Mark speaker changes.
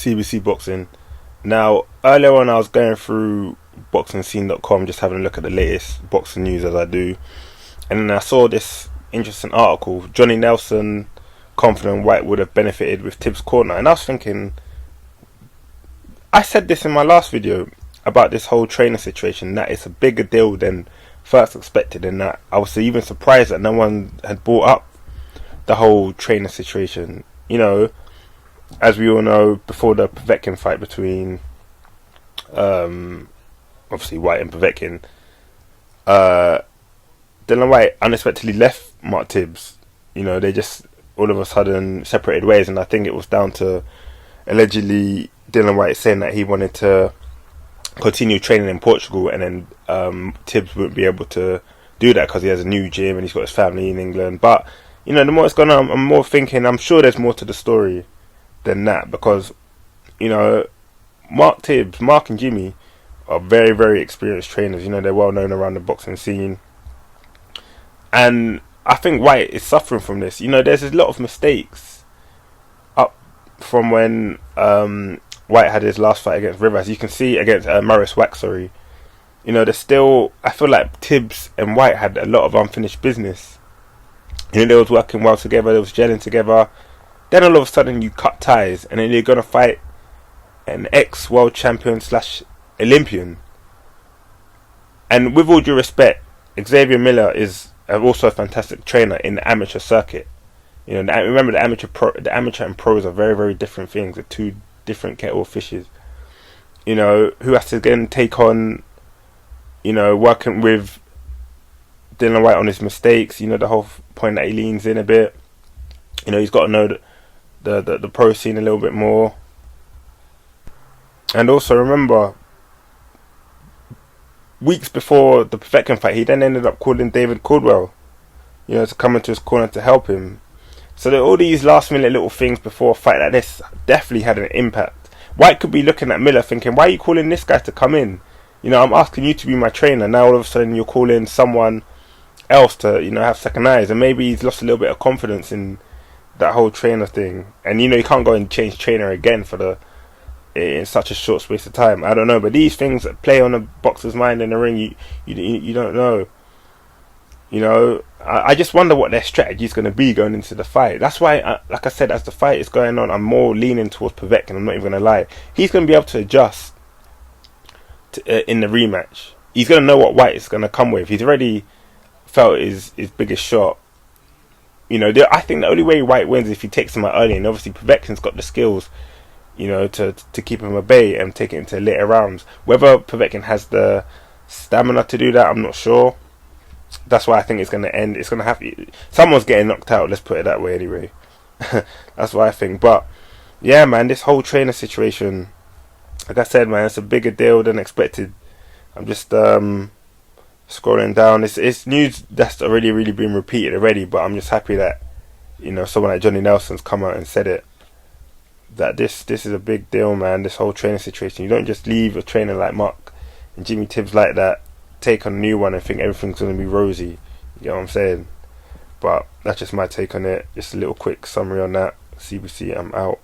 Speaker 1: CBC Boxing. Now, earlier on I was going through boxingscene.com, just having a look at the latest boxing news as I do. And then I saw this interesting article. Johnny Nelson confident Whyte would have benefited with Tibbs' corner. And I was thinking, I said this in my last video about this whole trainer situation, that it's a bigger deal than first expected, and that I was even surprised that no one had brought up the whole trainer situation. You know, as we all know, before the Povetkin fight between obviously Whyte and Povetkin, Dillian Whyte unexpectedly left Mark Tibbs. You know, they just all of a sudden separated ways, and I think it was down to allegedly Dillian Whyte saying that he wanted to continue training in Portugal, and then Tibbs wouldn't be able to do that because he has a new gym and he's got his family in England. But you know, the more it's gone on, I'm more thinking, I'm sure there's more to the story than that, because you know, Mark and Jimmy are very, very experienced trainers. You know, they're well known around the boxing scene, and I think Whyte is suffering from this. You know, there's a lot of mistakes up from when Whyte had his last fight against Rivas. You can see against Maurice Wax, sorry. You know, there's still, I feel like Tibbs and Whyte had a lot of unfinished business. You know, they was working well together, they was gelling together. Then all of a sudden you cut ties, and then you're going to fight an ex-world champion / Olympian. And with all due respect, Xavier Miller is also a fantastic trainer in the amateur circuit. You know, remember the amateur and pros are very, very different things. They're two different kettle of fishes. You know, who has to again take on, you know, working with Dillian Whyte on his mistakes. You know, the whole point that he leans in a bit. You know, he's got to know the pro scene a little bit more. And also remember, weeks before the Povetkin fight, he then ended up calling David Caldwell, you know, to come into his corner to help him. So all these last minute little things before a fight like this definitely had an impact. Whyte could be looking at Miller thinking, why are you calling this guy to come in? You know, I'm asking you to be my trainer. Now all of a sudden you're calling someone else to, you know, have second eyes. And maybe he's lost a little bit of confidence in that whole trainer thing. And you know, you can't go and change trainer again in such a short space of time. I don't know, but these things that play on a boxer's mind in the ring, you don't know. You know, I just wonder what their strategy is going to be going into the fight. That's why, like I said, as the fight is going on, I'm more leaning towards Povetkin. I'm not even going to lie. He's going to be able to adjust in the rematch. He's going to know what Whyte is going to come with. He's already felt his biggest shot. You know, I think the only way Whyte wins is if he takes him out early, and obviously Povetkin's got the skills, you know, to keep him at bay and take it into later rounds. Whether Povetkin has the stamina to do that, I'm not sure. That's why I think it's going to end. It's going to have someone's getting knocked out. Let's put it that way, anyway. That's what I think. But yeah, man, this whole trainer situation, like I said, man, it's a bigger deal than expected. I'm just scrolling down. It's news that's already really been repeated already. But I'm just happy that, you know, someone like Johnny Nelson's come out and said it. That this is a big deal, man. This whole training situation. You don't just leave a trainer like Mark and Jimmy Tibbs like that, take on a new one and think everything's going to be rosy. You know what I'm saying? But that's just my take on it. Just a little quick summary on that. CBC, I'm out.